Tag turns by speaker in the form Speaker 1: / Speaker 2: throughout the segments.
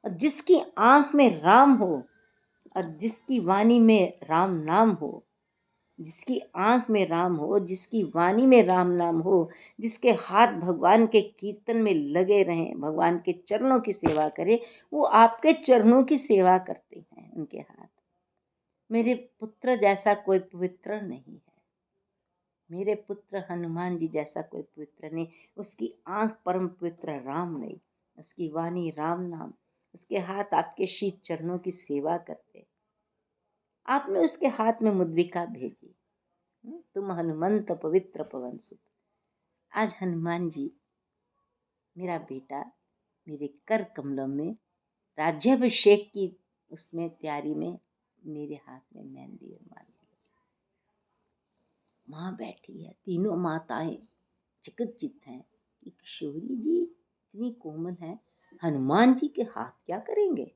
Speaker 1: और जिसकी आंख में राम हो और जिसकी वाणी में राम नाम हो, जिसकी आंख में राम हो, जिसकी वाणी में राम नाम हो, जिसके हाथ भगवान के कीर्तन में लगे रहें, भगवान के चरणों की सेवा करें, वो आपके चरणों की सेवा करते हैं उनके हाथ। मेरे पुत्र जैसा कोई पवित्र नहीं है, मेरे पुत्र हनुमान जी जैसा कोई पवित्र नहीं। उसकी आंख परम पवित्र राम नहीं, उसकी वाणी राम नाम, उसके हाथ आपके शीत चरणों की सेवा करते। आपने उसके हाथ में मुद्रिका भेजी, तुम हनुमंत पवित्र पवन सुत। आज हनुमान जी मेरा बेटा मेरे कर कमलों में राज्याभिषेक की उसमें तैयारी में मेरे हाथ में मेहंदी हनुमान जी। माँ बैठी है, तीनों माताएं चिकित्सित हैं कि किशोरी जी इतनी कोमल है, हनुमान जी के हाथ क्या करेंगे?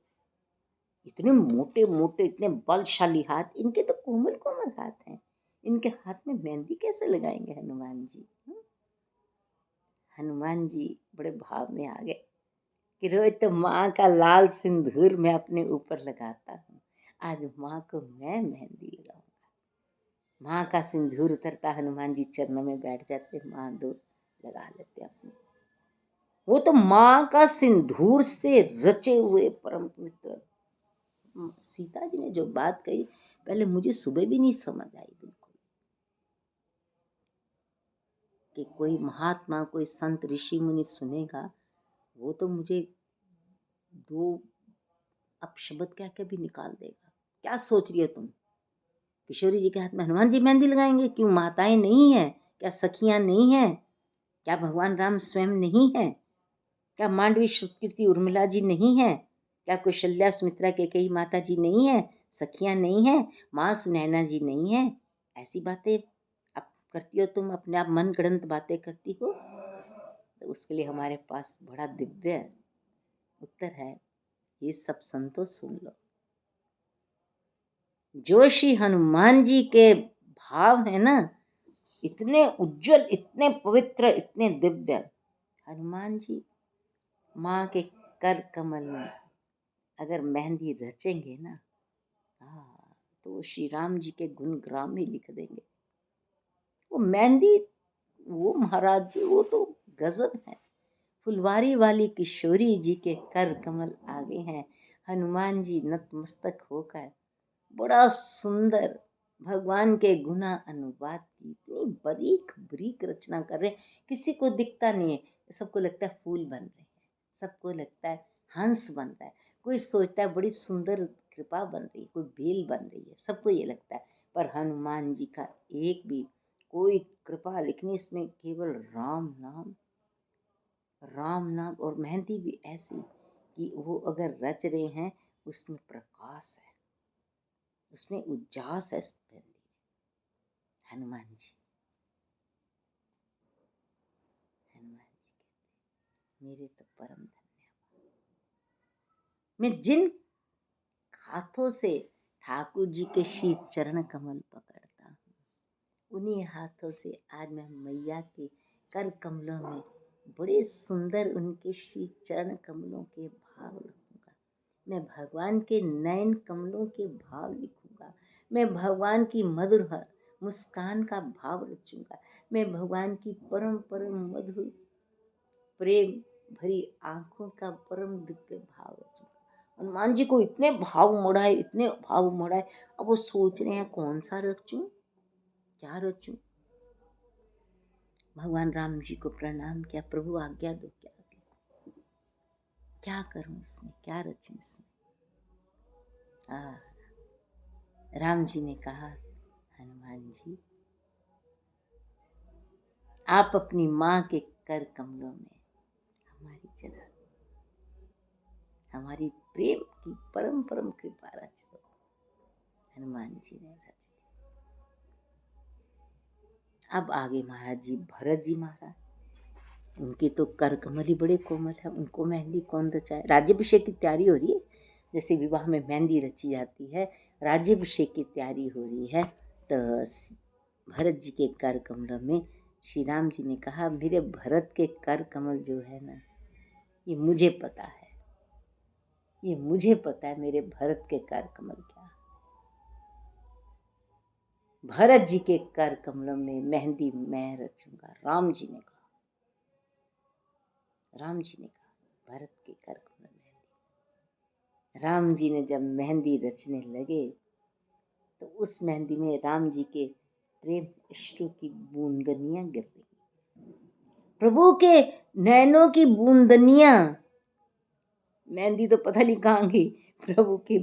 Speaker 1: इतने मोटे मोटे, इतने बलशाली हाथ, इनके तो कोमल कोमल हाथ हैं, इनके हाथ में मेहंदी कैसे लगाएंगे हनुमान जी? हनुमान जी बड़े भाव में आ गए कि रोज तो माँ का लाल सिंदूर मैं अपने ऊपर लगाता हूँ, आज माँ को मैं मेहंदी लगाऊंगा। माँ का सिंदूर उतरता, हनुमान जी चरणों में बैठ जाते, माँ दो लगा लेते अपने। वो तो माँ का सिंदूर से रचे हुए परम पवित्र। सीता जी ने जो बात कही, पहले मुझे सुबह भी नहीं समझ आई बिल्कुल, कि कोई महात्मा, कोई संत ऋषि मुनि सुनेगा, वो तो मुझे दो अपशब्द कह के भी निकाल देगा। क्या सोच रही हो तुम? किशोरी जी के हाथ में हनुमान जी मेहंदी लगाएंगे? क्यों माताएं नहीं है? क्या सखियां नहीं है? क्या भगवान राम स्वयं नहीं है? क्या मांडवी श्रुतकीर्ति उर्मिला जी नहीं है? क्या कौशल्या सुमित्रा कैकेयी माता जी नहीं है? सखियां नहीं है? माँ सुनैना जी नहीं है? ऐसी बातें आप करती हो, तुम अपने आप मन गढ़ंत बातें करती हो। तो उसके लिए हमारे पास बड़ा दिव्य उत्तर है, ये सब संतो सुन लो। जो श्री हनुमान जी के भाव है ना, इतने उज्जवल, इतने पवित्र, इतने दिव्य। हनुमान जी माँ के कर कमल में अगर मेहंदी रचेंगे ना, तो श्री राम जी के गुण ग्राम ही लिख देंगे। वो मेहंदी, वो महाराज जी, वो तो गजब है। फुलवारी वाली किशोरी जी के कर कमल आगे हैं, हनुमान जी नतमस्तक होकर बड़ा सुंदर भगवान के गुना अनुवाद की इतनी बारीक बारीक रचना कर रहे हैं, किसी को दिखता नहीं है, सबको लगता है फूल बन रहे हैं, सबको लगता है हंस बन रहा है, कोई सोचता है बड़ी सुंदर कृपा बन रही है, कोई बेल बन रही है, सबको ये लगता है। पर हनुमान जी का एक भी कोई कृपा लिखनी, इसमें केवल राम नाम, राम नाम। और मेहंदी भी ऐसी कि वो अगर रच रहे हैं, उसमें प्रकाश है, उसमें उजास है। हनुमान जी, हनुमान जी मेरे तो परम धन्यवाद। मैं जिन हाथों से ठाकुर जी के शीत चरण कमल पकड़ता हूँ, उन्हीं हाथों से आज मैं मैया के कर कमलों में बड़े सुंदर उनके शीत चरण कमलों के भाव लिखूंगा। मैं भगवान के नयन कमलों के भाव लिखूंगा। मैं भगवान की मधुर मुस्कान का भाव रचूंगा। मैं भगवान की परम परम मधुर प्रेम भरी आंखों का परम दिव्य भाव रचूंगा। हनुमान जी को इतने भाव मोड़ा है, इतने भाव मोड़ा है। अब वो सोच रहे हैं कौन सा रचूं, क्या रचूं। भगवान राम जी को प्रणाम किया, प्रभु आज्ञा दो, क्या करूं इसमें, क्या रचूं इसमें। राम जी ने कहा, हनुमान जी आप अपनी माँ के कर कमलों में हमारी चला, हमारी प्रेम की परम परम कृपा रच दो। हनुमान जी ने रच दी। अब आगे महाराज जी, भरत जी महाराज, उनके तो कर कमल ही बड़े कोमल है, उनको मेहंदी कौन रचाए। राज्याभिषेक की तैयारी हो रही है, जैसे विवाह में मेहंदी रची जाती है, राज्याभिषेक की तैयारी हो रही है। तो भरत जी के कर कमलों में श्री राम जी ने कहा, मेरे भरत के कर कमल जो है ना, ये मुझे पता है, ये मुझे पता है मेरे भरत के कर कमल क्या है। भरत जी के कर कमलों में मेहंदी मैं रचूंगा, राम जी ने कहा। राम जी ने कहा भरत के कर कमल में मेहंदी। राम जी ने जब मेहंदी रचने लगे तो उस मेहंदी में राम जी के प्रेम अश्रु की बूंदनियां गिर रही, प्रभु के नैनों की बूंदनियां। मेहंदी तो पता नहीं कहाँ गई, प्रभु के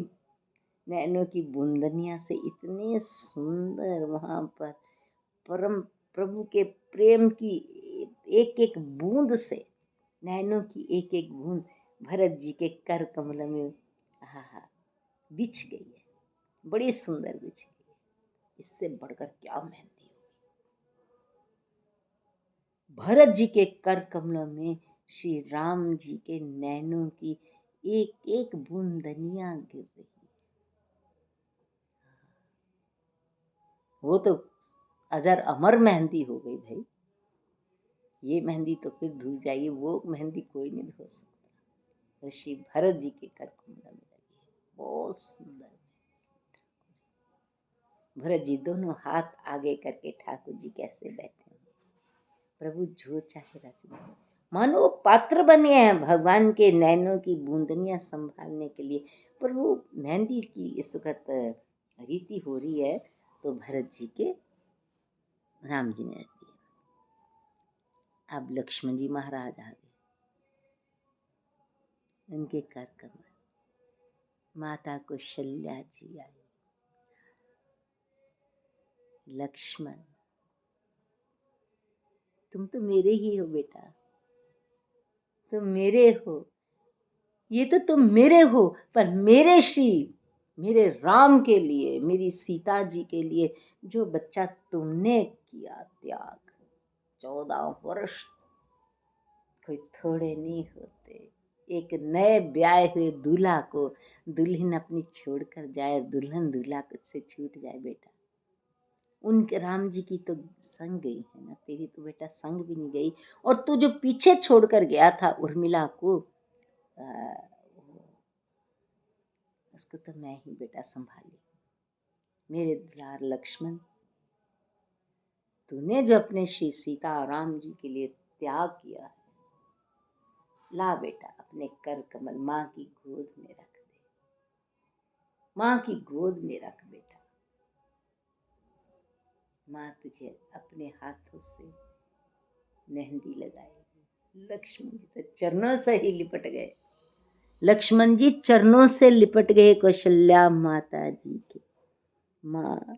Speaker 1: नैनों की बूंदनियां से इतने सुंदर वहां पर परम प्रभु के प्रेम की एक एक बूंद से, नैनों की एक एक बूंद भरत जी के कर कमल में हा बिछ गई है, बड़ी सुंदर बिछ गई है। इससे बढ़कर क्या मेहंदी होगी। भरत जी के कर कमलों में श्री राम जी के नैनों की एक एक बूंदनियां गिर रही। वो तो अजर अमर मेहंदी हो गई भाई। ये मेहंदी तो फिर धुल जाएगी, वो मेहंदी कोई नहीं धो सकता। तो श्री भरत जी के कर कमलों में लगी है, बहुत सुंदर। भरत जी दोनों हाथ आगे करके ठाकुर जी कैसे बैठे हैं, प्रभु जो चाहे रच दे। मानो वो पात्र बने हैं भगवान के नैनों की बूंदनियां संभालने के लिए। पर वो मेहंदी की इस वक्त रीति हो रही है तो भरत जी के राम जी ने रख दिया। अब लक्ष्मण जी महाराज आ गए, उनके कर कमल। माता कौशल्या जी आई। लक्ष्मण तुम तो मेरे ही हो बेटा, तुम मेरे हो। ये तो तुम मेरे हो, पर मेरे श्री मेरे राम के लिए, मेरी सीता जी के लिए जो बच्चा तुमने किया त्याग, 14 वर्ष कोई थोड़े नहीं होते। एक नए ब्याहे हुए दूल्हा को दुल्हन अपनी छोड़कर जाए, दुल्हन दूल्हा से छूट जाए बेटा। उनके राम जी की तो संग गई है ना, तेरी तो बेटा संग भी नहीं गई। और तू जो पीछे छोड़कर गया था उर्मिला को, उसको तो मैं ही बेटा संभाली। मेरे दुलार लक्ष्मण, तूने जो अपने श्री सीता राम जी के लिए त्याग किया है, ला बेटा अपने कर कमल माँ की गोद में रख दे, माँ की गोद में रख बेटा। माँ तुझे अपने हाथों से मेहंदी लगाएगी। लक्ष्मण जी तो चरणों से ही लिपट गए। लक्ष्मण जी चरणों से लिपट गए कौशल्या माता जी के। माँ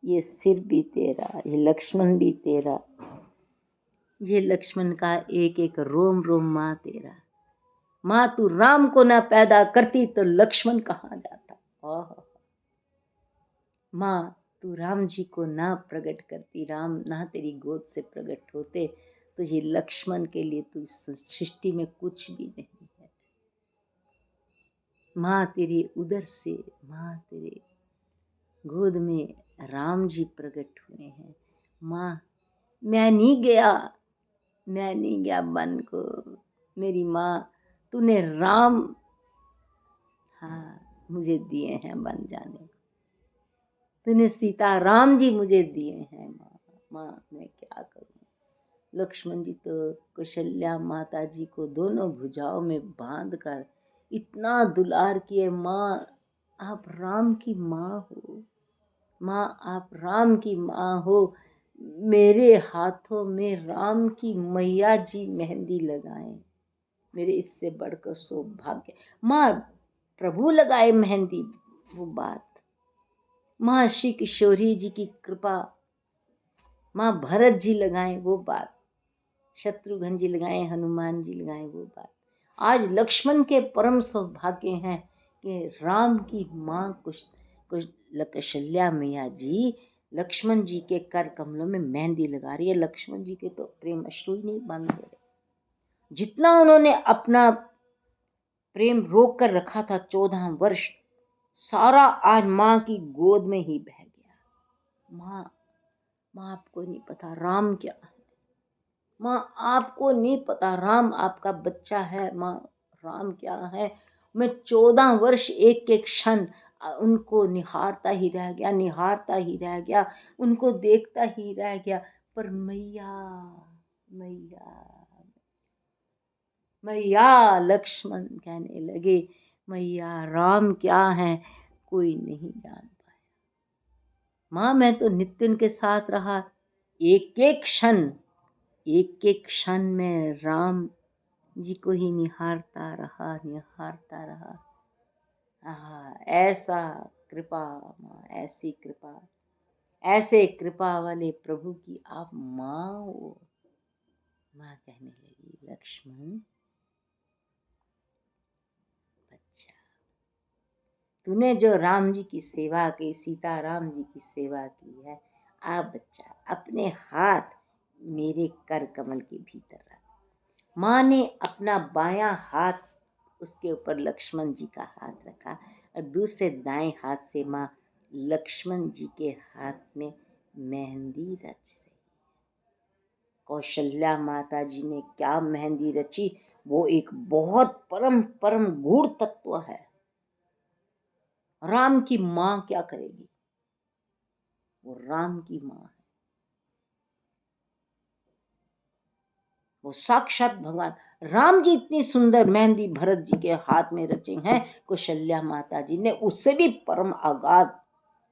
Speaker 1: ये सिर भी तेरा, ये लक्ष्मण भी तेरा, ये लक्ष्मण का एक एक रोम रोम माँ तेरा। माँ तू राम को ना पैदा करती तो लक्ष्मण कहाँ जाता। ओह माँ तू राम जी को ना प्रकट करती, राम ना तेरी गोद से प्रकट होते तो ये लक्ष्मण के लिए तू सृष्टि में कुछ भी नहीं है। माँ तेरी उदर से, माँ तेरे गोद में राम जी प्रकट हुए हैं। माँ मैं नहीं गया बन को, मेरी माँ तूने राम हाँ मुझे दिए हैं बन जाने, तूने सीता राम जी मुझे दिए हैं। माँ मैं क्या करूँ। लक्ष्मण जी तो कौशल्या माता जी को दोनों भुजाओं में बांध कर इतना दुलार किए। माँ आप राम की माँ हो, माँ आप राम की माँ हो, मेरे हाथों में राम की मैया जी मेहंदी लगाएं, मेरे इससे बढ़कर सौभाग्य। माँ प्रभु लगाए मेहंदी वो बात, माँ श्री किशोरी जी की कृपा, माँ भरत जी लगाएं वो बात, शत्रुघ्न जी लगाएं, हनुमान जी लगाएं वो बात। आज लक्ष्मण के परम सौभाग्य हैं कि राम की माँ कौशल्या मैया जी लक्ष्मण जी के कर कमलों में मेहंदी लगा रही है। लक्ष्मण जी के तो प्रेम अश्रु ही नहीं बंद हो रहे। जितना उन्होंने अपना प्रेम रोक कर रखा था 14 वर्ष, सारा आज माँ की गोद में ही बह गया। माँ आपको नहीं पता राम क्या है, माँ आपको नहीं पता राम आपका बच्चा है। माँ राम क्या है, मैं 14 वर्ष एक एक क्षण उनको निहारता ही रह गया, निहारता ही रह गया, उनको देखता ही रह गया। पर मैया मैया मैया लक्ष्मण कहने लगे, मैया राम क्या है कोई नहीं जान पाया। माँ मैं तो नित्य उनके साथ रहा, एक एक क्षण में राम जी को ही निहारता रहा, निहारता रहा। ऐसा कृपा माँ, ऐसी कृपा, ऐसे कृपा वाले प्रभु की आप माँ हो। माँ कहने लगी, लक्ष्मण बच्चा, तूने जो राम जी की सेवा की, सीता राम जी की सेवा की है, आप बच्चा अपने हाथ मेरे कर कमल के भीतर रख। माँ ने अपना बायां हाथ उसके ऊपर लक्ष्मण जी का हाथ रखा और दूसरे दाएं हाथ से माँ लक्ष्मण जी के हाथ में मेहंदी रच रही। कौशल्या माता जी ने क्या मेहंदी रची, वो एक बहुत परम परम गूढ़ तत्व है। राम की माँ क्या करेगी, वो राम की माँ है, वो साक्षात भगवान राम जी। इतनी सुंदर मेहंदी भरत जी के हाथ में रचे हैं, कौशल्या माता जी ने उससे भी परम आगाध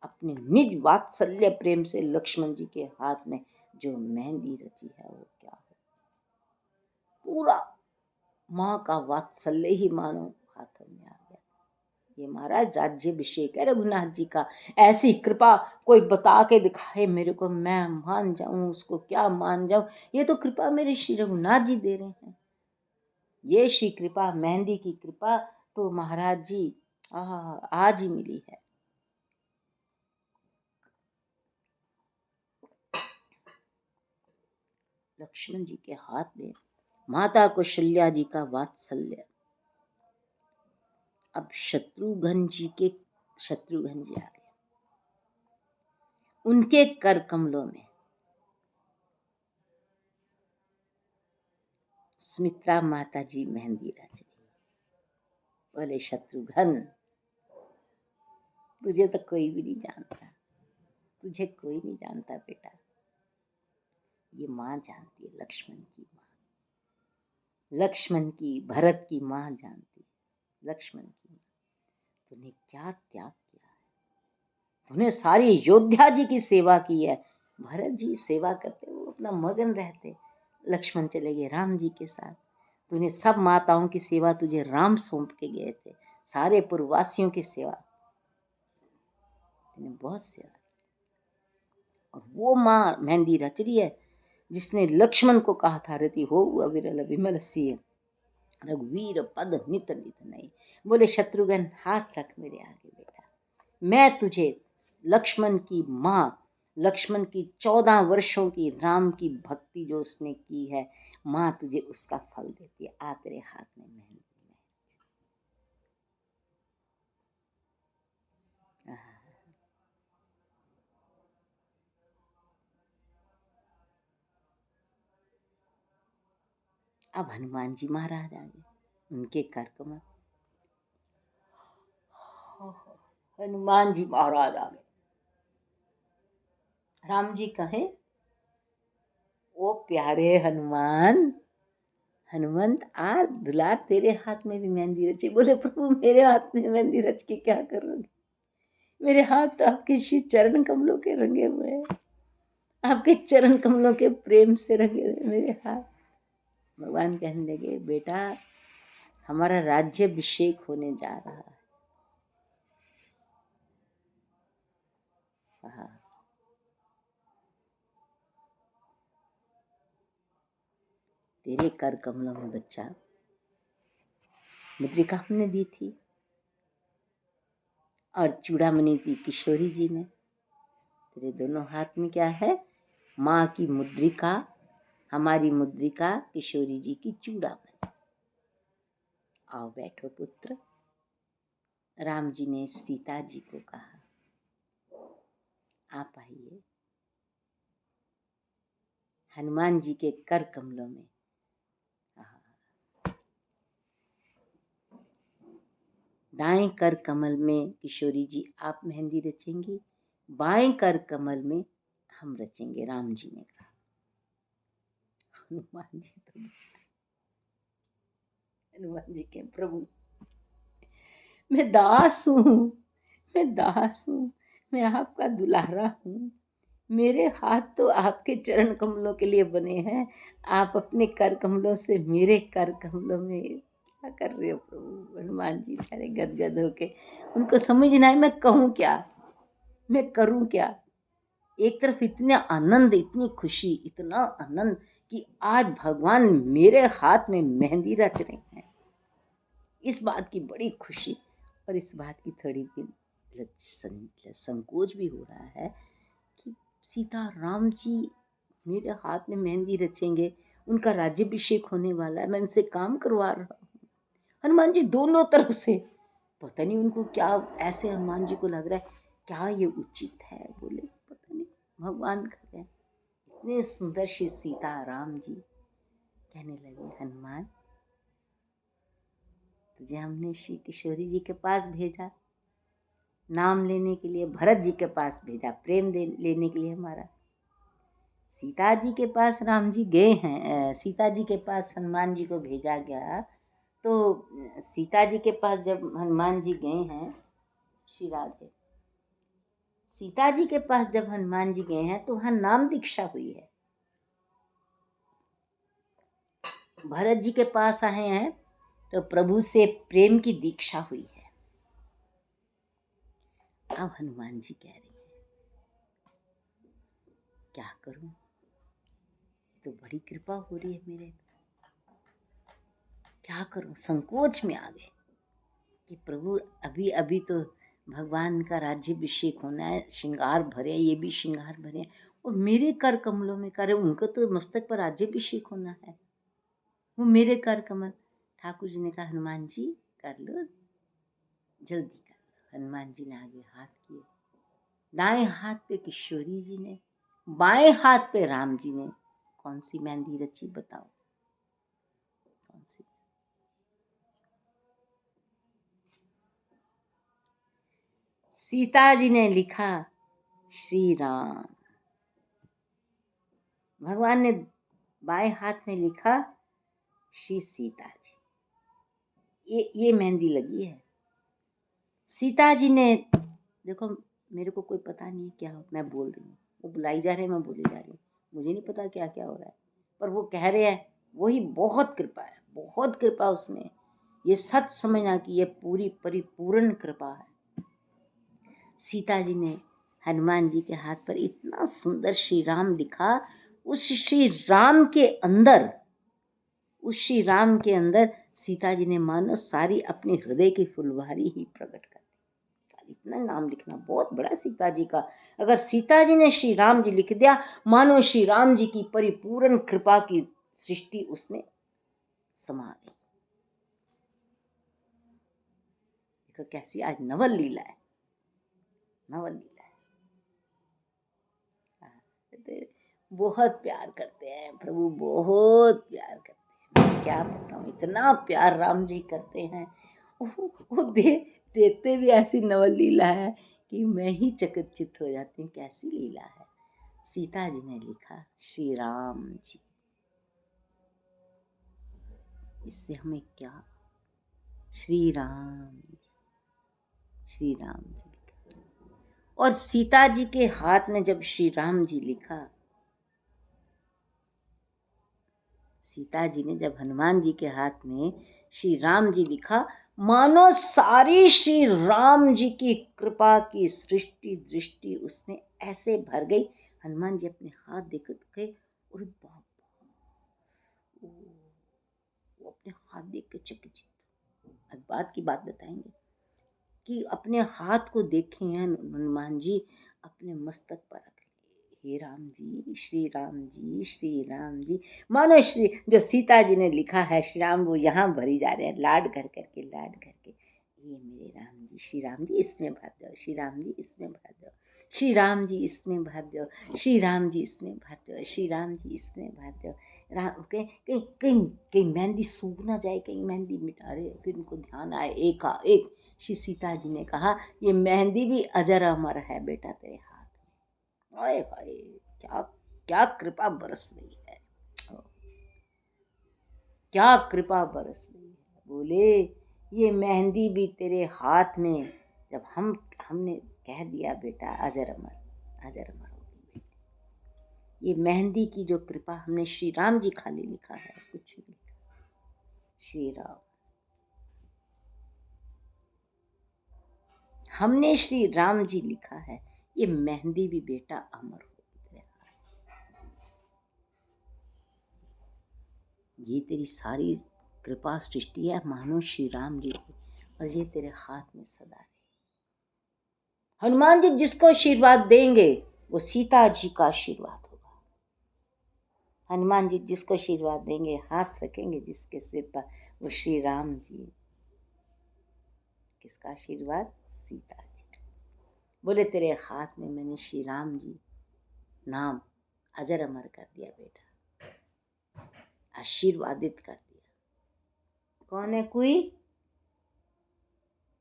Speaker 1: अपने निज वात्सल्य प्रेम से लक्ष्मण जी के हाथ में जो मेहंदी रची है, वो क्या है, पूरा माँ का वात्सल्य ही मानो हाथों में आ गया। ये महाराज राज्याभिषेक है रघुनाथ जी का। ऐसी कृपा कोई बता के दिखाए मेरे को, मैं मान जाऊं, उसको क्या मान जाऊं। ये तो कृपा मेरे श्री रघुनाथ जी दे रहे हैं। ये श्री कृपा, मेहंदी की कृपा तो महाराज जी आज ही मिली है। लक्ष्मण जी के हाथ में माता कौशल्या जी का वात्सल्य। अब शत्रुघ्न जी आ गए, उनके कर कमलों में सुमित्रा माता जी मेहंदी रच रही। बोले शत्रुघ्न, तुझे तो कोई भी नहीं जानता, तुझे कोई नहीं जानता बेटा, ये माँ जानती है, लक्ष्मण की माँ, लक्ष्मण की भरत की माँ जानती है, लक्ष्मण की माँ। तूने क्या त्याग किया है, तूने सारी अयोध्या जी की सेवा की है। भरत जी सेवा करते, वो अपना मगन रहते, लक्ष्मण चले गए राम जी के साथ। तूने सब माताओं की सेवा तुझे राम सौंप के गए थे, सारे पूर्ववासियों की सेवा तूने बहुत सेवा। और वो माँ मेहंदी रच रही है जिसने लक्ष्मण को कहा था, रति हो अविरल विमल सिय रघुवीर पद नित नित नहीं। बोले शत्रुघ्न हाथ रख मेरे आगे बेटा, मैं तुझे लक्ष्मण की माँ, लक्ष्मण की 14 वर्षों की राम की भक्ति जो उसने की है, माँ तुझे उसका फल देती है। आ तेरे हाथ में मेहंदी। अब हनुमान जी महाराज आ गए, उनके कर कमल। हनुमान जी महाराज आ गए। राम जी कहे, ओ प्यारे हनुमान, हनुमंत आ दुलार, तेरे हाथ में भी मेहंदी रची। बोले प्रभु मेरे हाथ में मेहंदी रच के क्या करोगे, मेरे हाथ तो आपके श्री चरण कमलों के रंगे हुए हैं, आपके चरण कमलों के प्रेम से रंगे हुए मेरे हाथ। भगवान कहने लगे, बेटा हमारा राज्याभिषेक होने जा रहा है। तेरे कर कमलों में बच्चा मुद्रिका हमने दी थी, और चूड़ामणि दी किशोरी जी ने। तेरे दोनों हाथ में क्या है, माँ की मुद्रिका, हमारी मुद्रिका, किशोरी जी की चूड़ामणि। आओ बैठो पुत्र। राम जी ने सीता जी को कहा, आप आइए हनुमान जी के कर कमलों में। दाएं कर कमल में किशोरी जी आप मेहंदी रचेंगी, बाएं कर कमल में हम रचेंगे, राम जी ने कहा। हनुमान जी तो हनुमान जी के प्रभु मैं दास हूँ, मैं दास हूँ, मैं आपका दुलारा हूँ, मेरे हाथ तो आपके चरण कमलों के लिए बने हैं, आप अपने कर कमलों से मेरे कर कमलों में क्या कर रहे हो प्रभु। हनुमान जी बेचारे गदगद होके, उनको समझ ना आए मैं कहूँ क्या, मैं करूँ क्या। एक तरफ इतना आनंद, इतनी खुशी, इतना आनंद कि आज भगवान मेरे हाथ में मेहंदी रच रहे हैं, इस बात की बड़ी खुशी। और इस बात की थोड़ी भी संकोच भी हो रहा है कि सीता राम जी मेरे हाथ में मेहंदी रचेंगे, उनका राज्याभिषेक होने वाला है, मैं उनसे काम करवा रहा हूँ। हनुमान जी दोनों तरफ से, पता नहीं उनको क्या, ऐसे हनुमान जी को लग रहा है क्या ये उचित है, बोले पता नहीं, भगवान कर रहे हैं। इतने सुंदर श्री सीता राम जी कहने लगे, हनुमान तुझे हमने श्री किशोरी जी के पास भेजा, नाम लेने के लिए भरत जी के पास भेजा, प्रेम लेने के लिए हमारा। सीता जी के पास राम जी गए हैं, सीता जी के पास हनुमान जी को भेजा गया, तो सीता जी के पास जब हनुमान जी गए हैं, श्री राधे, सीता जी के पास जब हनुमान जी गए हैं तो वहां नाम दीक्षा हुई है। भरत जी के पास आए हैं तो प्रभु से प्रेम की दीक्षा हुई है। अब हनुमान जी कह रही हैं क्या करूं, तो बड़ी कृपा हो रही है मेरे, क्या करूं, संकोच में आ गए कि प्रभु अभी अभी तो भगवान का राज्याभिषेक होना है, श्रृंगार भरे, ये भी श्रृंगार भरे, और मेरे कर कमलों में करे, उनको तो मस्तक पर राज्याभिषेक होना है, वो मेरे कर कमल। ठाकुर जी ने कहा हनुमान जी कर लो, जल्दी कर लो। हनुमान जी ने आगे हाथ किए, दाएं हाथ पे किशोरी जी ने, बाएं हाथ पे राम जी ने। कौन सी मेहंदी रची बताओ, कौन सी? सीता जी ने लिखा श्री राम, भगवान ने बाएं हाथ में लिखा श्री सीता जी। ये मेहंदी लगी है। सीता जी ने, देखो मेरे को कोई पता नहीं है क्या मैं बोल रही हूँ, वो बुलाई जा रहे हैं, मैं बोली जा रही हूँ, मुझे नहीं पता क्या क्या हो रहा है, पर वो कह रहे हैं वही बहुत कृपा है, बहुत कृपा उसमें। ये सच समझना कि ये पूरी परिपूर्ण कृपा है। सीता जी ने हनुमान जी के हाथ पर इतना सुंदर श्री राम लिखा, उस श्री राम के अंदर, उस श्री राम के अंदर सीता जी ने मानो सारी अपने हृदय की फुलवारी ही प्रकट कर दी। इतना नाम लिखना बहुत बड़ा सीता जी का। अगर सीता जी ने श्री राम जी लिख दिया, मानो श्री राम जी की परिपूर्ण कृपा की सृष्टि उसमें समा गई। देखो कैसी आज नवल लीला है, नवल लीला है। बहुत प्यार करते हैं प्रभु, बहुत प्यार करते हैं, मैं क्या बताऊं, इतना प्यार राम जी करते हैं। वो देते भी ऐसी नवल लीला है कि मैं ही चकित हो जाती हूँ, कैसी लीला है। सीता जी ने लिखा श्री राम जी, इससे हमें क्या, श्री राम, श्री राम जी लिखा। और सीता जी के हाथ में जब श्री राम जी लिखा, सीता जी ने जब हनुमान जी के हाथ में श्री राम जी लिखा, मानो सारी श्री राम जी की कृपा की सृष्टि दृष्टि उसमें ऐसे भर गई। हनुमान जी अपने हाथ देख के, और बाप, वो अपने हाथ देख के चकित। अब बात की बात बताएंगे कि अपने हाथ को देखे हैं हनुमान जी, अपने मस्तक पर रख, हे राम जी, श्री राम जी, श्री राम जी। मानो श्री जो सीता जी ने लिखा है श्री राम, वो यहाँ भरी जा रहे हैं, लाड कर करके, लाड करके। ये मेरे राम जी, श्री राम जी इसमें भर दो, श्री राम जी इसमें भर दो, श्री राम जी इसमें भर दो, श्री राम जी इसमें भर दो, श्री राम जी इसमें भर दो। राम कहीं कहीं कहीं कहीं मेहंदी सूख ना जाए, कहीं मेहंदी मिटा रहे, फिर उनको ध्यान आए एक श्री सीता जी ने कहा ये मेहंदी भी अजर अमर है बेटा तेरे हाथ में। ओए हाय, क्या क्या कृपा बरस रही है, क्या कृपा बरस रही है। बोले ये मेहंदी भी तेरे हाथ में, जब हमने कह दिया बेटा अजर अमर, अजर अमर होगी बेटी। ये मेहंदी की जो कृपा, हमने श्री राम जी खाली लिखा है, कुछ नहीं लिखा। श्री राम, हमने श्री राम जी लिखा है, ये मेहंदी भी बेटा अमर होगी तेरे हाथ। ये तेरी सारी कृपा सृष्टि है मानो श्री राम जी की, और ये तेरे हाथ में सदा रहे। हनुमान जी जिसको आशीर्वाद देंगे वो सीता जी का आशीर्वाद होगा। हनुमान जी जिसको आशीर्वाद देंगे, हाथ रखेंगे जिसके सिर पर, वो श्री राम जी। किसका आशीर्वाद? सीता जी। बोले तेरे हाथ में मैंने श्री राम जी नाम अजर अमर कर दिया बेटा, आशीर्वादित कर दिया। कौन है कोई?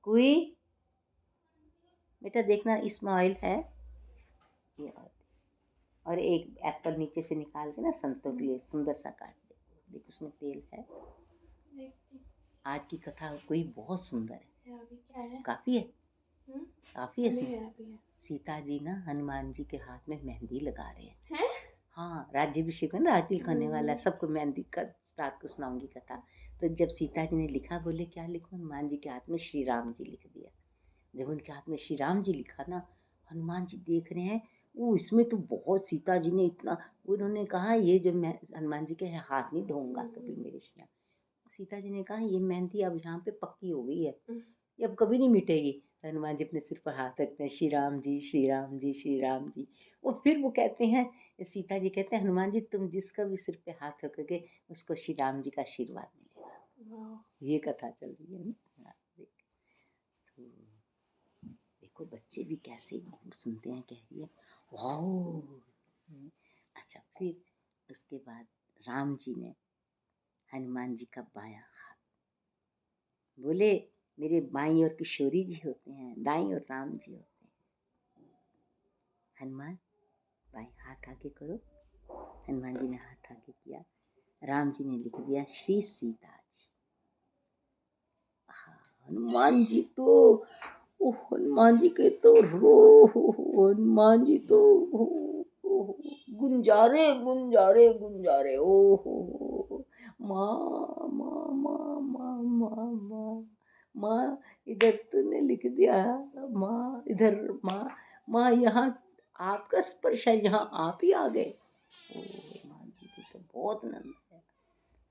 Speaker 1: कोई बेटा देखना, इसमें ऑयल है ये, और एक एप्पल नीचे से निकाल के ना संतों के लिए सुंदर सा काट दे, देख उसमें तेल है। आज की कथा कोई बहुत सुंदर है।
Speaker 2: अभी क्या है?
Speaker 1: काफी है, काफी है
Speaker 2: है।
Speaker 1: सीता जी ना हनुमान जी के हाथ में मेहंदी लगा रहे हैं। हाँ, राज्याभिषेक है ना, आज तिलक होने वाला है, सबको मेहंदी का स्टार्ट को सुनाऊंगी कथा। तो जब सीता जी ने लिखा, बोले क्या लिखूं? हनुमान जी के हाथ में श्री राम जी लिख दिया। जब उनके हाथ में श्री राम जी लिखा ना, हनुमान जी देख रहे हैं, वो इसमें तो बहुत, सीता जी ने इतना, उन्होंने कहा ये जो मैं हनुमान जी के हाथ नहीं धोऊंगा कभी मेरे श्री राम। सीता जी ने कहा ये मेहंदी अब यहाँ पे पक्की हो गई है, ये अब कभी नहीं मिटेगी। हनुमान जी अपने सिर पर हाथ रखते हैं, श्री राम जी, श्री राम जी, श्री राम जी। और फिर वो कहते हैं, सीता जी कहते हैं हनुमान जी तुम जिसका भी सिर पे हाथ रखोगे उसको श्री राम जी का आशीर्वाद मिलेगा। ये कथा चल रही है ना। तो देखो बच्चे भी कैसे सुनते हैं, कह रही है वाओ। अच्छा, फिर उसके बाद राम जी ने हनुमान जी का बायां हाथ, बोले मेरे बाईं ओर किशोरी जी होते हैं, दाईं ओर राम जी होते हैं। हनुमान बाईं हाथ आगे करो। हनुमान जी ने हाथ आगे किया, राम जी ने लिख दिया श्री सीता जी। हनुमान जी तो, ओ हनुमान जी के तो हनुमान जी तो गुंजारे गुंजारे गुंजारे, ओ हो माँ माँ माँ माँ माँ माँ माँ। इधर तूने लिख दिया माँ, इधर माँ माँ, यहाँ आपका स्पर्श है, यहाँ आप ही आ गए। ओ हनुमान जी की तो बहुत नंद है।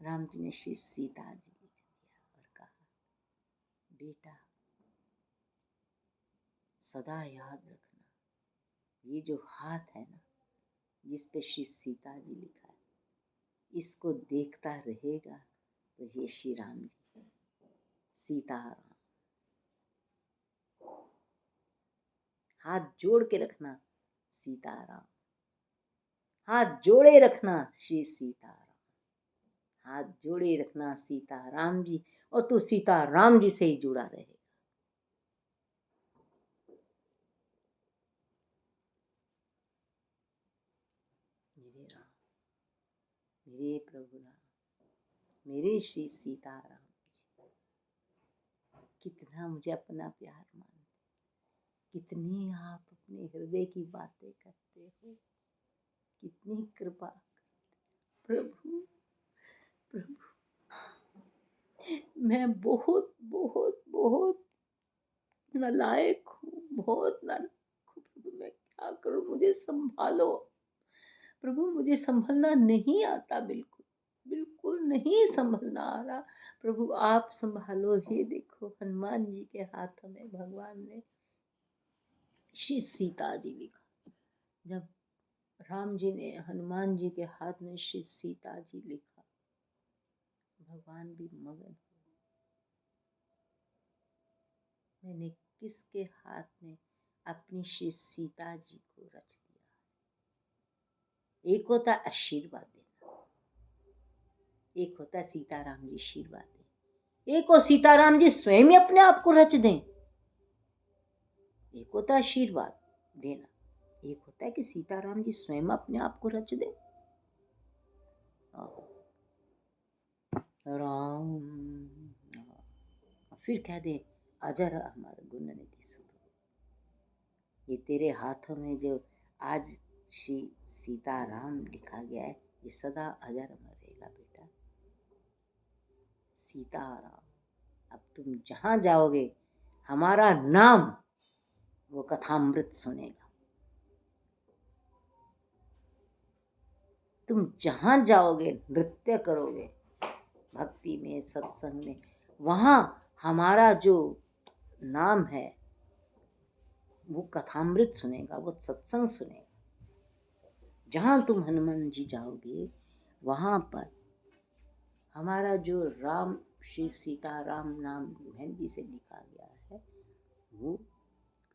Speaker 1: राम जी ने श्री सीता जी लिख दिया और कहा बेटा सदा याद रखना, ये जो हाथ है ना जिस पे श्री सीता जी लिखा है, इसको देखता रहेगा तो ये श्री राम जी, सीताराम। हाथ जोड़ के रखना सीताराम, हाथ जोड़े रखना श्री सीताराम, हाथ जोड़े रखना सीताराम जी, और तू सीताराम जी से ही जुड़ा रहेगा। मेरे राम, मेरे प्रभु राम, मेरे श्री सीताराम जी, कितना मुझे अपना प्यार मानते, कितनी आप अपने हृदय की बातें करते हो, कितनी कृपा करते प्रभु। प्रभु मैं बहुत बहुत बहुत नालायक हूँ, बहुत नालायक हूँ प्रभु, मैं क्या करूँ, मुझे संभालो प्रभु, मुझे संभलना नहीं आता, बिल्कुल बिल्कुल नहीं संभलना आ रहा प्रभु, आप संभालो। ये देखो हनुमान जी के हाथ में भगवान ने श्री सीता जी लिखा। जब राम जी ने हनुमान जी के हाथ में श्री सीता जी लिखा, भगवान भी मगन हो, मैंने किसके हाथ में अपनी श्री सीता जी को रच दिया। एक होता आशीर्वाद देना, एक होता सीताराम जी आशीर्वाद दें, एक और सीताराम जी स्वयं ही अपने आप को रच दें। एक होता है आशीर्वाद देना, एक होता है कि सीताराम जी स्वयं अपने आप को रच दे। राम, फिर कह दे अजर अमर गुण निधि सुधो। ये तेरे हाथों में जो आज श्री सीताराम लिखा गया है, ये सदा अजर अमर रहेगा बेटा। सीताराम, अब तुम जहां जाओगे हमारा नाम वो कथामृत सुनेगा। तुम जहां जाओगे नृत्य करोगे भक्ति में, सत्संग में, वहां हमारा जो नाम है वो कथामृत सुनेगा, वो सत्संग सुनेगा। जहां तुम हनुमान जी जाओगे वहां पर हमारा जो राम श्री सीताराम नाम मेहंदी से लिखा गया है वो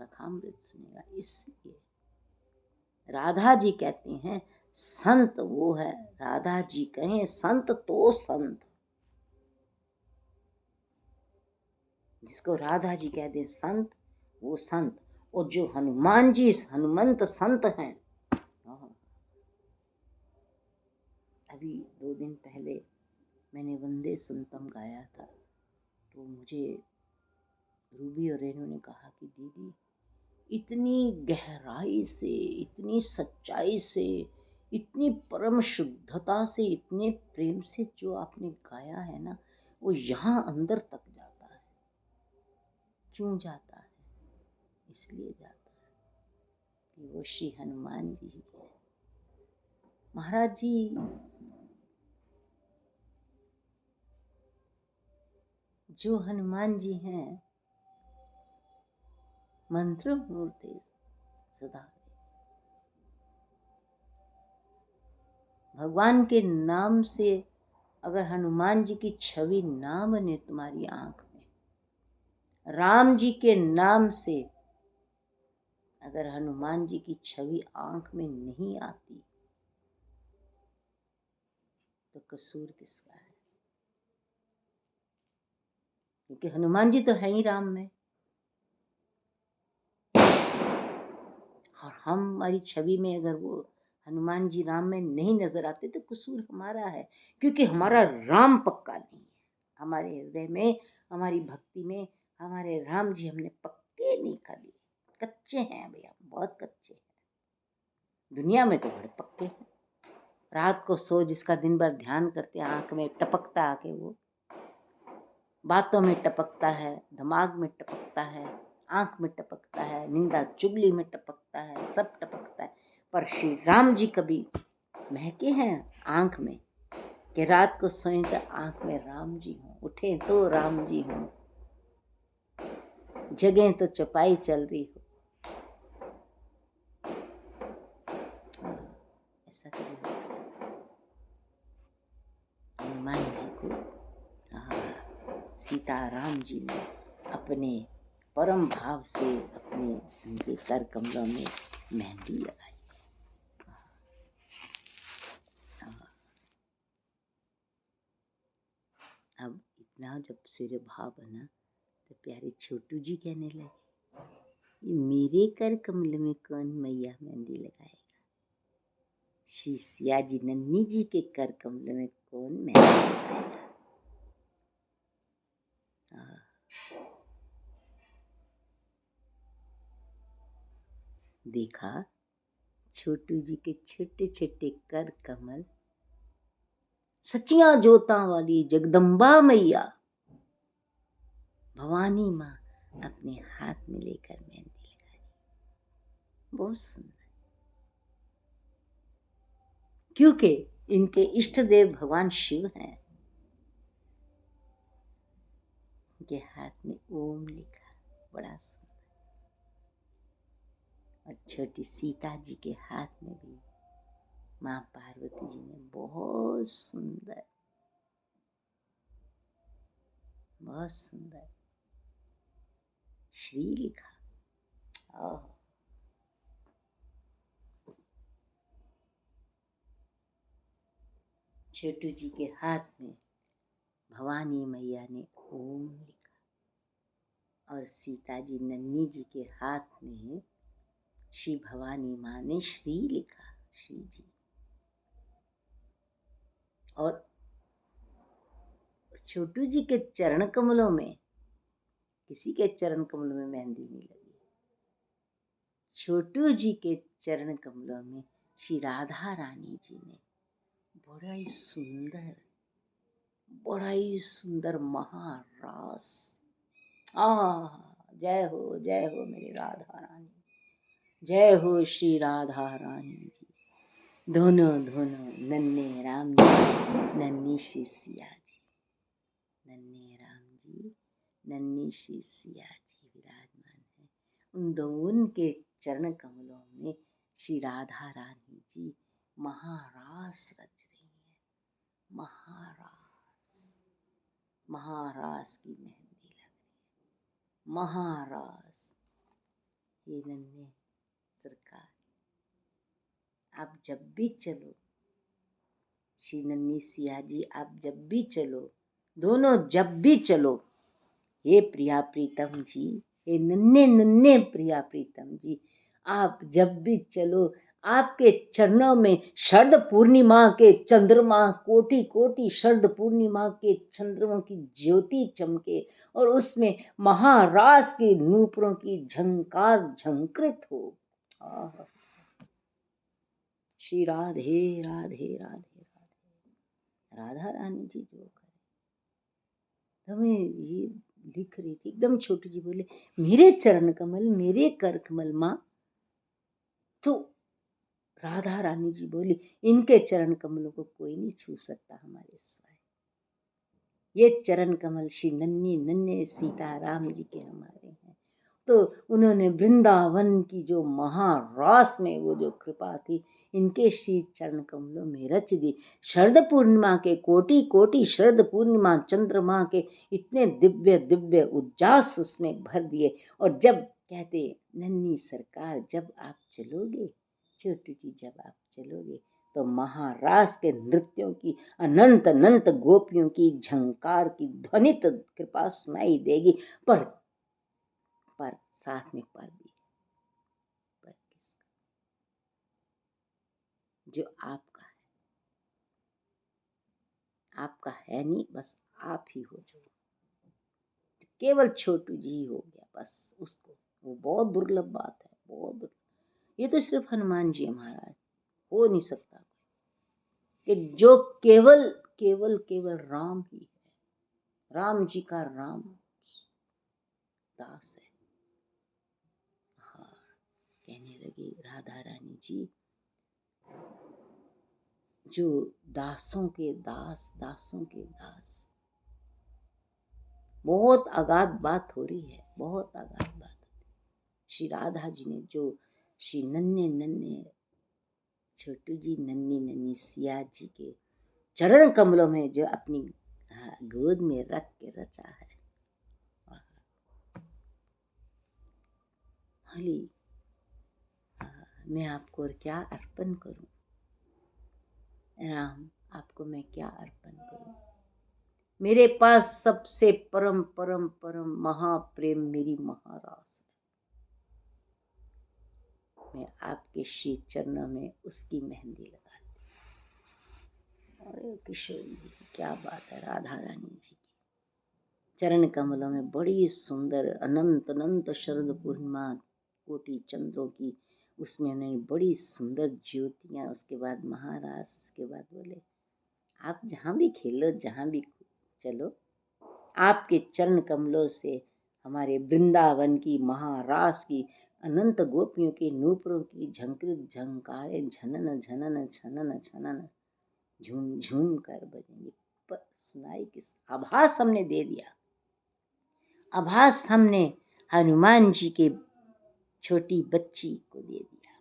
Speaker 1: कथामृत सुनेगा। इसलिए राधा जी कहती हैं संत वो है, राधा जी कहें संत तो संत, जिसको राधा जी कह दें संत वो संत। और जो हनुमान जी हनुमंत संत हैं, अभी 2 दिन पहले मैंने वंदे संतम गाया था, तो मुझे रूबी और रेनू ने कहा कि दीदी इतनी गहराई से, इतनी सच्चाई से, इतनी परम शुद्धता से, इतने प्रेम से जो आपने गाया है ना, वो यहाँ अंदर तक जाता है। क्यों जाता है? इसलिए जाता है कि वो श्री हनुमान जी ही है। महाराज जी जो हनुमान जी हैं मंत्र मूर्ति सदा, भगवान के नाम से अगर हनुमान जी की छवि ना बने तुम्हारी आंख में, राम जी के नाम से अगर हनुमान जी की छवि आंख में नहीं आती तो कसूर किसका है? क्योंकि हनुमान जी तो है ही राम में, और हमारी छवि में अगर वो हनुमान जी राम में नहीं नजर आते तो कसूर हमारा है, क्योंकि हमारा राम पक्का नहीं है। हमारे हृदय में, हमारी भक्ति में हमारे राम जी हमने पक्के नहीं कर लिए, कच्चे हैं भैया, बहुत कच्चे हैं। दुनिया में तो बड़े पक्के हैं। रात को सो जिसका दिन भर ध्यान करते आंख में टपकता आके, वो बातों में टपकता है, दिमाग में टपकता है, आंख में टपकता है, निंदा चुगली में टपकता है, सब टपकता है। पर श्री राम जी कभी महके हैं आंख में कि रात को सोए तो आंख में राम जी हों, उठे तो राम जी हों, जगह तो चौपाई चल रही हो। ऐसा कभी हनुमान जी को सीताराम जी ने अपने परम भाव से अपने उनके कर कमलों में मेहंदी लगाई। अब इतना जब सूर्य भाव बना तो प्यारे छोटू जी कहने लगे, ये मेरे कर कमल में कौन मैया मेहंदी लगाएगा? श्री सिया जी नन्ही जी के कर कमल में कौन मेहंदी लगाएगा? देखा छोटू जी के छोटे छोटे कर कमल, सचिया जोता वाली जगदम्बा मैया भवानी माँ अपने हाथ में लेकर मेहंदी लगाई। बहुत सुंदर, क्योंकि इनके इष्ट देव भगवान शिव हैं। इनके हाथ में ओम लिखा, बड़ा सुंदर। और छोटी सीता जी के हाथ में भी माँ पार्वती जी ने बहुत सुंदर, बहुत सुंदर श्री लिखा। छोटू जी के हाथ में भवानी मैया ने ओम लिखा, और सीता जी नन्ही जी के हाथ में श्री भवानी माँ ने श्री लिखा, श्री जी। और छोटू जी के चरण कमलों में, किसी के चरण कमलों में मेहंदी नहीं लगी, छोटू जी के चरण कमलों में श्री राधा रानी जी ने बड़ा ही सुंदर महारास। जय हो मेरी राधा रानी, जय हो श्री राधा रानी जी। दोनों नन्हे राम जी, नन्ही श्री सिया जी, नन्हे राम जी, नन्ही श्री सिया जी विराजमान है। उन दोनों के चरण कमलों में श्री राधा रानी जी महारास रच रही है। महारास की मेहंदी लग रही है, महारास। ये नन्हे सरकार, आप जब भी चलो, श्री नन्ही सिया जी आप जब भी चलो, दोनों जब भी चलो, हे प्रिया प्रीतम जी, हे नन्हे प्रिया प्रीतम जी, आप जब भी चलो, आपके चरणों में शरद पूर्णिमा के चंद्रमा, कोटि कोटि शरद पूर्णिमा के चंद्रमा की ज्योति चमके और उसमें महारास के नूपुरों की झंकार झंकृत हो। श्री राधे राधे राधे राधे, राधा रानी जी जो करे। हमें ये लिख रही थी, एकदम छोटी जी बोले, मेरे चरण कमल, मेरे कर कमल माँ। तो राधा रानी जी बोली, इनके चरण कमलों को कोई नहीं छू सकता हमारे सिवाय। ये चरण कमल श्री नन्हे सीताराम जी के हमारे हैं। तो उन्होंने वृंदावन की जो महारास में वो जो कृपा थी, इनके श्री चरण कमलों में रच दी। शरद पूर्णिमा के कोटि कोटि शरद पूर्णिमा चंद्रमा के इतने दिव्य दिव्य उज्जास उसमें भर दिए। और जब कहते, नन्ही सरकार जब आप चलोगे, छोटू जी जब आप चलोगे, तो महारास के नृत्यों की अनंत अनंत गोपियों की झंकार की ध्वनित कृपा सुनाई देगी। पर साथ में पर भी, पर किसका? जो आपका है, आपका है नहीं, बस आप ही हो। जो केवल छोटू जी ही हो गया बस उसको, वो बहुत दुर्लभ बात है, बहुत दुर्लभ। ये तो सिर्फ हनुमान जी महाराज, हो नहीं सकता कि जो केवल केवल केवल राम ही है, राम जी का राम दास है। हाँ, कहने लगी राधा रानी जी, जो दासों के दास, दासों के दास। बहुत अगाध बात हो रही है, बहुत अगाध बात। श्री राधा जी ने जो श्री नन्हे छोटू जी नन्ही सिया जी के चरण कमलों में जो अपनी गोद में रख के रचा है, हली मैं आपको और क्या अर्पण करूं राम, आपको मैं क्या अर्पण करूं। मेरे पास सबसे परम परम परम महाप्रेम मेरी महारास है। मैं आपके श्री चरणों में उसकी मेहंदी लगाती। अरे किशोर जी, क्या बात है। राधा रानी जी की चरण कमलों में बड़ी सुंदर अनंत अनंत शरद पूर्णिमा कोटि चंद्रों की, उसमें उन्होंने बड़ी सुंदर ज्योतियां, उसके बाद महारास, उसके बाद बोले आप जहाँ भी खेलो, जहाँ भी चलो, आपके चरण कमलों से हमारे वृंदावन की महारास की अनंत गोपियों के नूपुरों की झंकृत झंकारे झनन झनन छनन छनन झूम झूम कर बजेंगे। पर सुनाई किस आभास हमने दे दिया, आभास हमने हनुमान जी के छोटी बच्ची को दे दिया,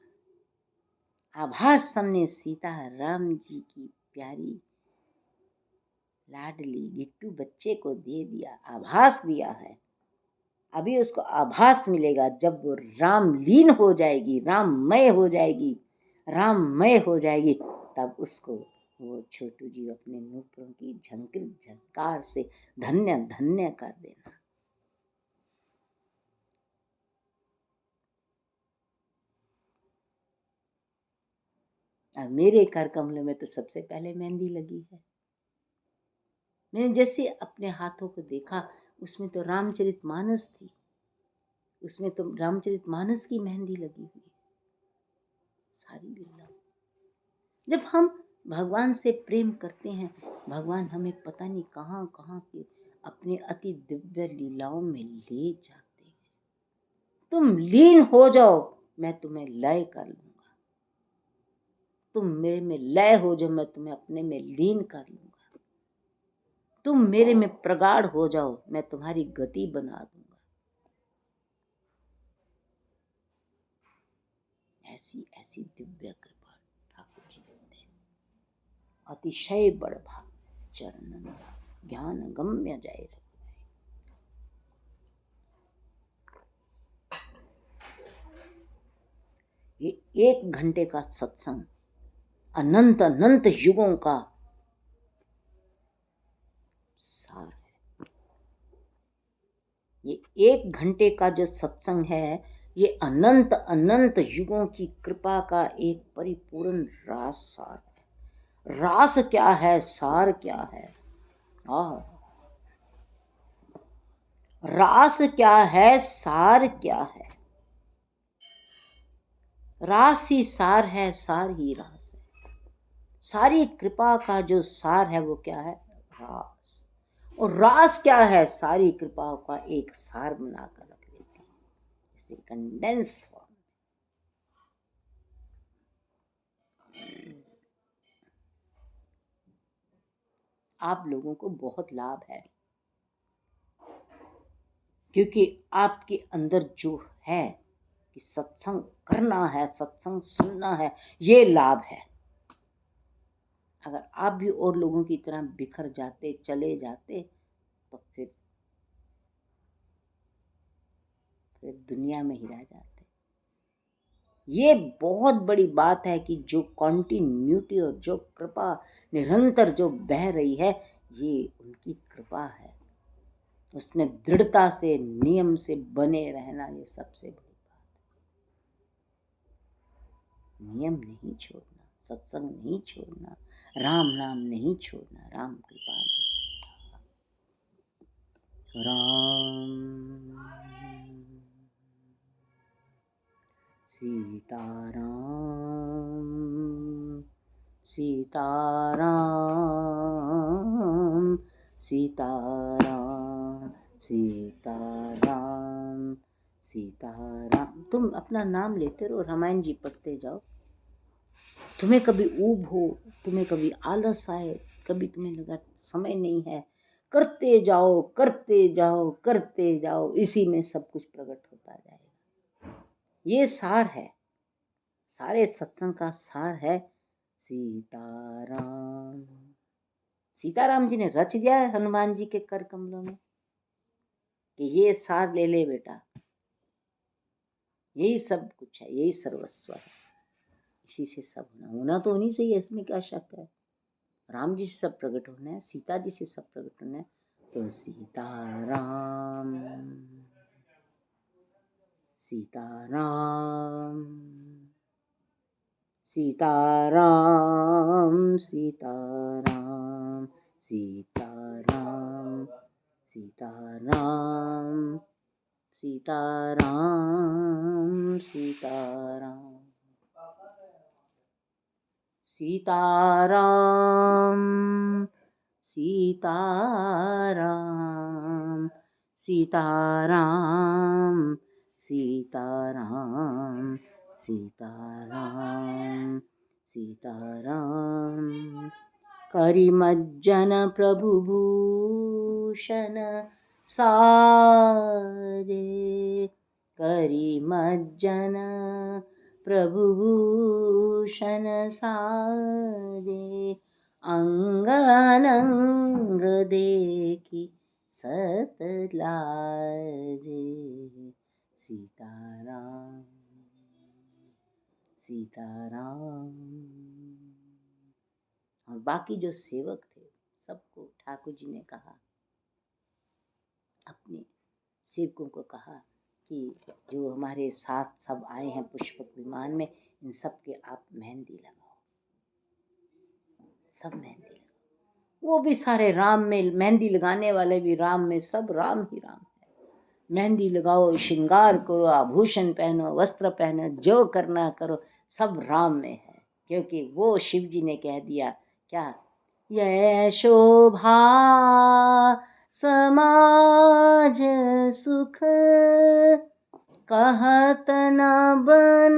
Speaker 1: आभास हमने सीता राम जी की प्यारी लाडली गिट्टू बच्चे को दे दिया, आभास दिया है। अभी उसको आभास मिलेगा जब वो रामलीन हो जाएगी, राममय हो जाएगी, राममय हो जाएगी, तब उसको वो छोटू जी अपने नूपुरों की झंकृत झंकार से धन्य धन्य कर देना। और मेरे कर कमल में तो सबसे पहले मेहंदी लगी है। मैंने जैसे अपने हाथों को देखा, उसमें तो रामचरितमानस थी, उसमें तो रामचरितमानस की मेहंदी लगी हुई है सारी लीला। जब हम भगवान से प्रेम करते हैं, भगवान हमें पता नहीं कहाँ कहाँ के अपने अति दिव्य लीलाओं में ले जाते हैं। तुम लीन हो जाओ, मैं तुम्हें लय कर लूंगा। तुम मेरे में लय हो जाओ, मैं तुम्हें अपने में लीन कर लूंगा। तुम मेरे में प्रगाढ़ हो जाओ, मैं तुम्हारी गति बना दूंगा। ऐसी ऐसी दिव्य कृपा ठाकुर जी देते हैं। अतिशय बड़ भाग चरणन ज्ञान गम्य जाए। ये 1 घंटे का सत्संग अनंत अनंत युगों का सार है। ये 1 घंटे का जो सत्संग है, ये अनंत अनंत युगों की कृपा का एक परिपूर्ण रास सार है। रास क्या है, सार क्या है? रास क्या है, सार क्या है? रास ही सार है, सार ही रास है। सारी कृपा का जो सार है वो क्या है? रास। और रास क्या है? सारी कृपाओं का एक सार बनाकर रख लेती है, इसे कंडेंस फॉर्म। आप लोगों को बहुत लाभ है, क्योंकि आपके अंदर जो है कि सत्संग करना है, सत्संग सुनना है, ये लाभ है। अगर आप भी और लोगों की तरह बिखर जाते, चले जाते, तो फिर दुनिया में ही रह जाते। ये बहुत बड़ी बात है कि जो कॉन्टिन्यूटी और जो कृपा निरंतर जो बह रही है, ये उनकी कृपा है। उसमें दृढ़ता से, नियम से बने रहना, ये सबसे बड़ी बात है। नियम नहीं छोड़ना, सत्संग नहीं छोड़ना, राम नाम नहीं छोड़ना। राम कृपा दे। राम सीताराम सीताराम सीताराम सीताराम सीताराम। तुम अपना नाम लेते रहो, रामायण जी पढ़ते जाओ। तुम्हें कभी ऊब हो, तुम्हें कभी आलस आए, कभी तुम्हें लगा समय नहीं है, करते जाओ करते जाओ करते जाओ, इसी में सब कुछ प्रकट होता जाएगा। ये सार है, सारे सत्संग का सार है सीताराम। सीताराम जी ने रच दिया है हनुमान जी के कर कमलों में कि ये सार ले ले बेटा, यही सब कुछ है, यही सर्वस्व है, इसी से सब होना तो उन्हीं से ही है, इसमें क्या शक है। राम जी से सब प्रकट होना है, सीता जी से सब प्रकट होना है। तो सीताराम सीताराम सीताराम सीताराम सीताराम सीताराम सीताराम सीताराम सीताराम सीताराम सीताराम सीताराम सीताराम सीताराम। करिमज्जन प्रभुभूषण सारे, करिमज्जन प्रभुभूषण सारे, अंगानंग देखी सतलाजे। सीताराम सीताराम। और बाकी जो सेवक थे, सबको ठाकुर जी ने कहा, अपने सेवकों को कहा कि जो हमारे साथ सब आए हैं पुष्पक विमान में, इन सब के आप मेहंदी लगाओ। सब मेहंदी लगाओ। वो भी सारे राम में, मेहंदी लगाने वाले भी राम में, सब राम ही राम है। मेहंदी लगाओ, श्रृंगार करो, आभूषण पहनो, वस्त्र पहनो, जो करना करो, सब राम में है। क्योंकि वो शिव जी ने कह दिया क्या, यह शोभा समाज सुख, कहत न बन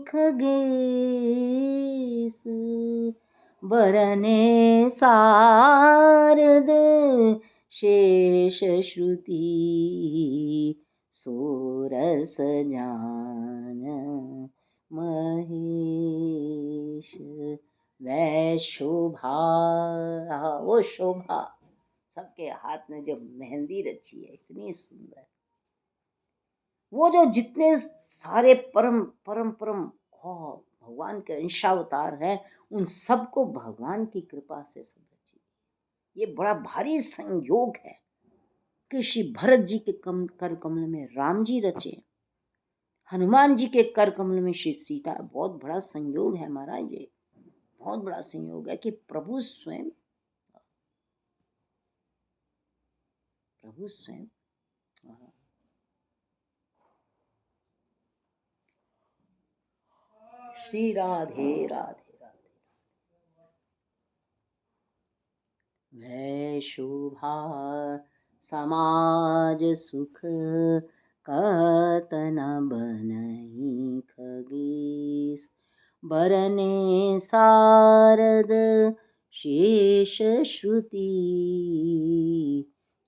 Speaker 1: खगेश, बरने सारद शेष श्रुति, सोरस जान महेश। वह शोभा, वो शोभा, सबके हाथ में जो मेहंदी रची है इतनी सुंदर, वो जो जितने सारे परम परम परम भगवान के अंशावतार हैं, उन सबको भगवान की कृपा से सब रची। ये बड़ा भारी संयोग है कि श्री भरत जी के कर कमल में राम जी रचे, हनुमान जी के कर कमल में श्री सीता। बहुत बड़ा संयोग है महाराज, ये बहुत बड़ा संयोग है कि प्रभु स्वयं श्री राधे राधे राधे। वै शोभा समाज सुख, कतन बनहि खगेश, बरने सारद शेष श्रुति,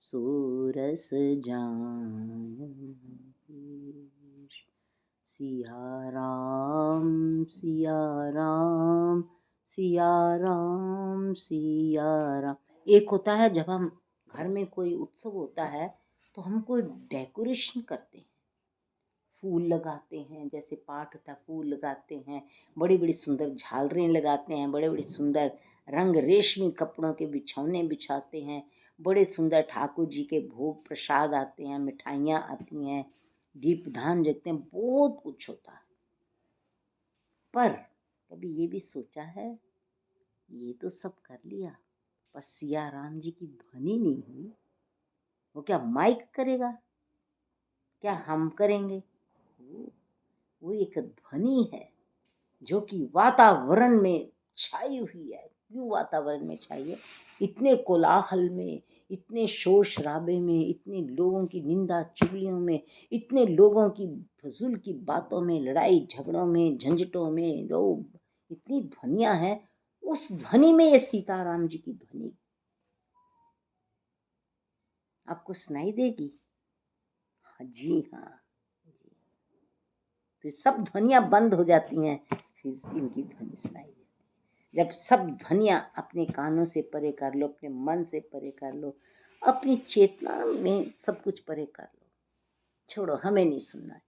Speaker 1: सोरस जान। सिया राम सिया राम सिया राम सिया राम। एक होता है जब हम घर में कोई उत्सव होता है तो हम कोई डेकोरेशन करते हैं, फूल लगाते हैं, जैसे पाठ होता है फूल लगाते हैं, बड़ी बड़ी सुंदर झालरें लगाते हैं, बड़े बड़े सुंदर रंग रेशमी कपड़ों के बिछौने बिछाते हैं, बड़े सुंदर ठाकुर जी के भोग प्रसाद आते हैं, मिठाइयाँ आती हैं, दीपदान जगते हैं, बहुत कुछ होता है। पर कभी ये भी सोचा है, ये तो सब कर लिया पर सिया राम जी की ध्वनि नहीं हुई। वो क्या माइक करेगा, क्या हम करेंगे? वो एक ध्वनि है जो कि वातावरण में छाई हुई है। क्यों वातावरण में छाई है? इतने कोलाहल में, इतने शोर शराबे में, इतने लोगों की निंदा चुगलियों में, इतने लोगों की फजूल की बातों में, लड़ाई झगड़ों में, झंझटों में, लोग इतनी ध्वनियां हैं। उस ध्वनि में ये सीताराम जी की ध्वनि आपको सुनाई देगी। जी हाँ, फिर सब ध्वनियां बंद हो जाती हैं, फिर इनकी ध्वनि सुनाई देती है। जब सब ध्वनियां अपने कानों से परे कर लो, अपने मन से परे कर लो, अपनी चेतना में सब कुछ परे कर लो, छोड़ो हमें नहीं सुनना है,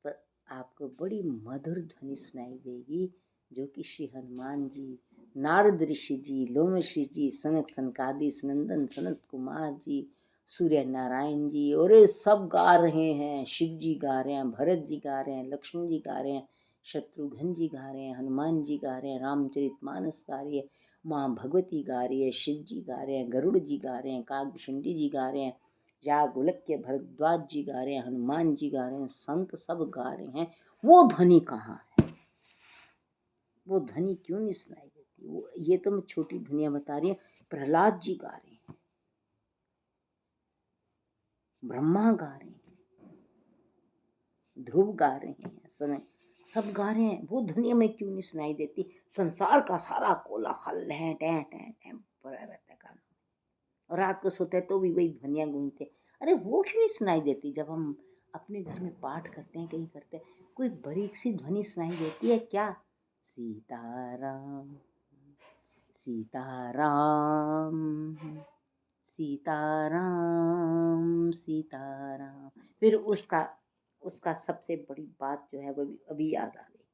Speaker 1: पर आपको बड़ी मधुर ध्वनि सुनाई देगी जो कि श्री हनुमान जी, नारद ऋषि जी, लोम ऋषि जी, सनक सनकादि सनंदन सनत कुमार जी, सूर्य नारायण जी, और ये सब गा रहे हैं। शिव जी गा रहे हैं, भरत जी गा रहे हैं, लक्ष्मण जी गा रहे हैं, शत्रुघ्न जी गा रहे हैं, हनुमान जी गा रहे हैं, रामचरितमानस गा रही है, माँ भगवती गा रही है, शिव जी गा रहे हैं, गरुड़ जी गा रहे हैं, कागभूषणी जी गा रहे हैं, याज्ञवल्क्य भरद्वाज जी गा रहे हैं, हनुमान जी गा रहे हैं, संत सब गा रहे हैं। वो ध्वनि कहाँ है? वो ध्वनि क्यों नहीं सुनाई देती? वो ये तो मैं छोटी ध्वनियां बता रही हूँ। प्रहलाद जी गा रहे हैं, ब्रह्मा गा रहे हैं, ध्रुव गा रहे हैं, सब गा रहे हैं। वो ध्वनि में क्यों नहीं सुनाई देती? संसार का सारा कोलाहल है, टैं टैं टैं पड़ा रहता है कान, और रात को सोते हैं तो भी वही ध्वनियां गूंजते। अरे वो क्यों नहीं सुनाई देती? जब हम अपने घर में पाठ करते हैं, कहीं करते हैं, कोई बारीक सी ध्वनि सुनाई देती है क्या? सीताराम सीताराम सीताराम सीताराम। फिर उसका सबसे बड़ी बात जो है वो अभी याद आ गई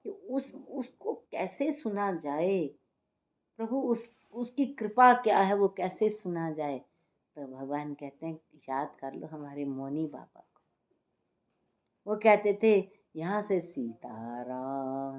Speaker 1: कि उसको कैसे सुना जाए। प्रभु उसकी कृपा क्या है, वो कैसे सुना जाए? तो भगवान कहते हैं याद कर लो हमारे मौनी बाबा को। वो कहते थे यहाँ से सीताराम